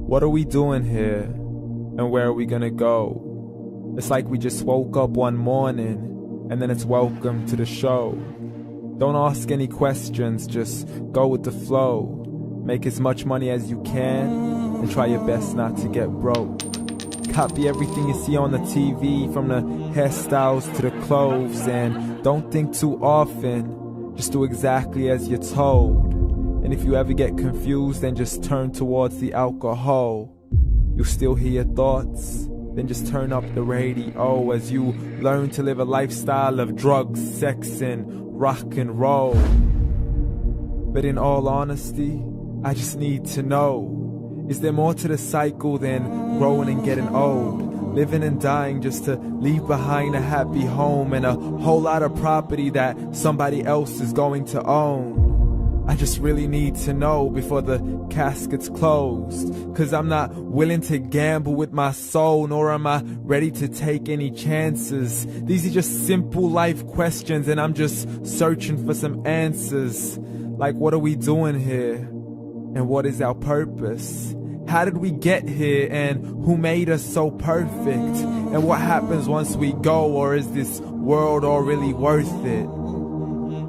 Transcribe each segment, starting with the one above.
What are we doing here? And where are we gonna go? It's like we just woke up one morning, and then it's welcome to the show. Don't ask any questions, just go with the flow. Make as much money as you can, and try your best not to get broke. Copy everything you see on the TV, from the hairstyles to the clothes, and don't think too often, just do exactly as you're told. And if you ever get confused, then just turn towards the alcohol. You still hear your thoughts? Then just turn up the radio as you learn to live a lifestyle of drugs, sex, and rock and roll. But in all honesty, I just need to know, is there more to the cycle than growing and getting old? Living and dying just to leave behind a happy home and a whole lot of property that somebody else is going to own. I just really need to know before the casket's closed, 'cause I'm not willing to gamble with my soul, nor am I ready to take any chances. These are just simple life questions, and I'm just searching for some answers. Like, what are we doing here? And what is our purpose? How did we get here, and who made us so perfect? And what happens once we go, or is this world all really worth it?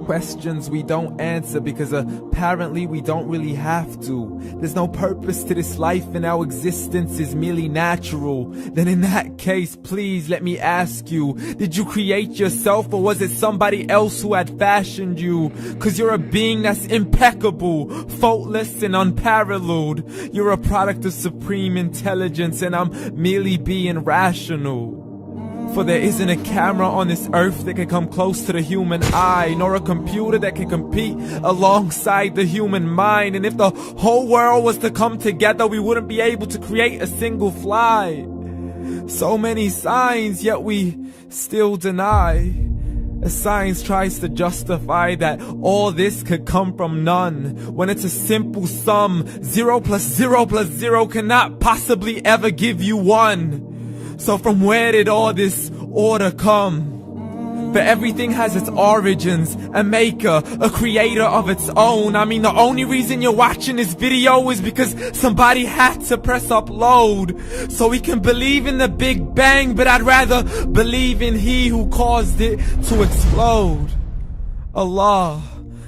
Questions we don't answer because apparently we don't really have to. There's no purpose to this life and our existence is merely natural. Then in that case, please let me ask you, did you create yourself, or was it somebody else who had fashioned you? 'Cause you're a being that's impeccable, faultless and unparalleled. You're a product of supreme intelligence, and I'm merely being rational. For there isn't a camera on this earth that can come close to the human eye, nor a computer that can compete alongside the human mind. And if the whole world was to come together, we wouldn't be able to create a single fly. So many signs, yet we still deny. As science tries to justify that all this could come from none, when it's a simple sum. 0 plus 0 plus 0 cannot possibly ever give you 1. So from where did all this order come? For everything has its origins, a maker, a creator of its own. I mean, the only reason you're watching this video is because somebody had to press upload. So we can believe in the Big Bang, but I'd rather believe in He who caused it to explode. Allah,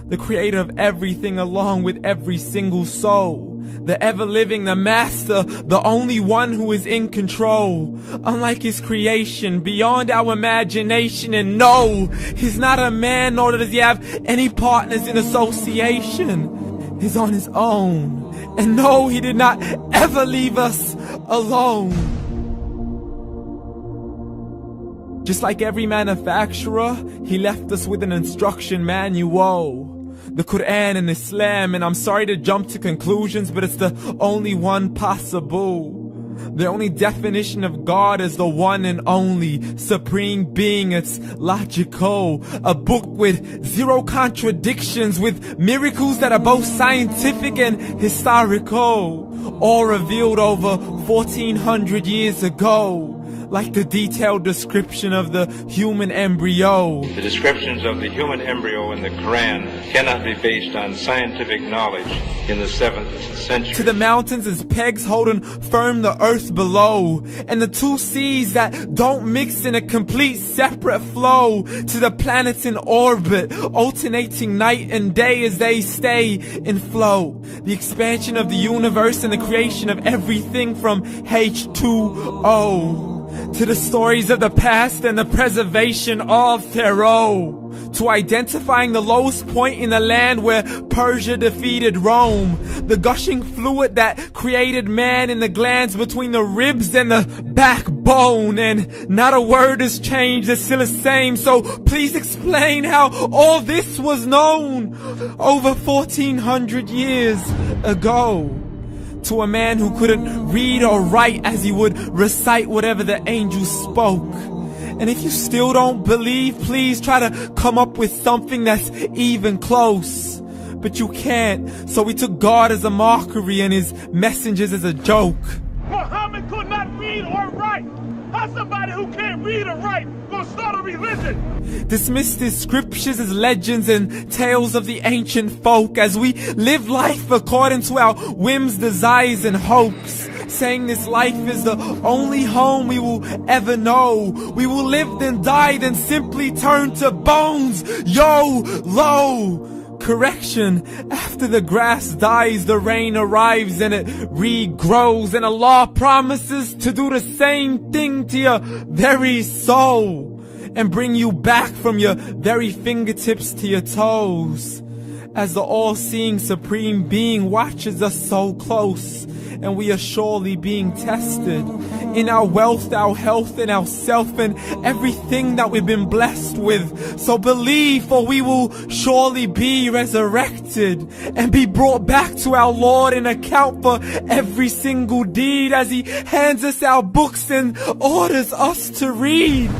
the creator of everything along with every single soul. The ever-living, the master, the only one who is in control. Unlike his creation, beyond our imagination. And no, he's not a man, nor does he have any partners in association. He's on his own. And no, he did not ever leave us alone. Just like every manufacturer, he left us with an instruction manual. The Quran and Islam, and I'm sorry to jump to conclusions, but it's the only one possible. The only definition of God is the one and only supreme being. It's logical, a book with 0 contradictions, with miracles that are both scientific and historical, all revealed over 1400 years ago. Like the detailed description of the human embryo. The descriptions of the human embryo in the Quran cannot be based on scientific knowledge in the 7th century. To the mountains as pegs holding firm the earth below, and the 2 seas that don't mix in a complete separate flow. To the planets in orbit, alternating night and day as they stay in flow. The expansion of the universe and the creation of everything from H2O. To the stories of the past and the preservation of Pharaoh. To identifying the lowest point in the land where Persia defeated Rome. The gushing fluid that created man in the glands between the ribs and the backbone. And not a word has changed, it's still the same. So please explain how all this was known over 1400 years ago. To a man who couldn't read or write, as he would recite whatever the angels spoke. And if you still don't believe, please try to come up with something that's even close. But you can't, so we took God as a mockery and his messengers as a joke. Muhammad could not read or write. How's somebody who can't read or write gonna start a religion? Dismiss his scriptures as legends and tales of the ancient folk, as we live life according to our whims, desires, and hopes. saying this life is the only home we will ever know. We will live then die, then simply turn to bones. YOLO! Correction, after the grass dies, the rain arrives and it regrows, and Allah promises to do the same thing to your very soul and bring you back from your very fingertips to your toes, as the all-seeing supreme being watches us so close, and we are surely being tested in our wealth, our health, and our self, and everything that we've been blessed with. So believe, for we will surely be resurrected and be brought back to our Lord and account for every single deed, as He hands us our books and orders us to read.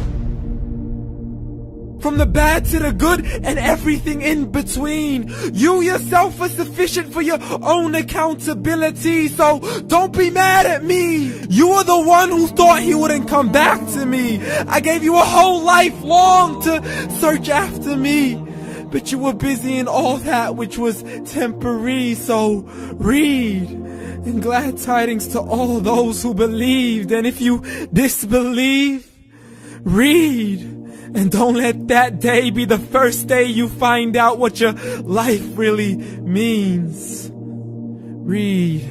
From the bad to the good and everything in between. You yourself are sufficient for your own accountability, so don't be mad at me. You are the one who thought He wouldn't come back to me. I gave you a whole life long to search after me, but you were busy in all that which was temporary. So read, and glad tidings to all those who believed. And if you disbelieve, read. And don't let that day be the first day you find out what your life really means. Read.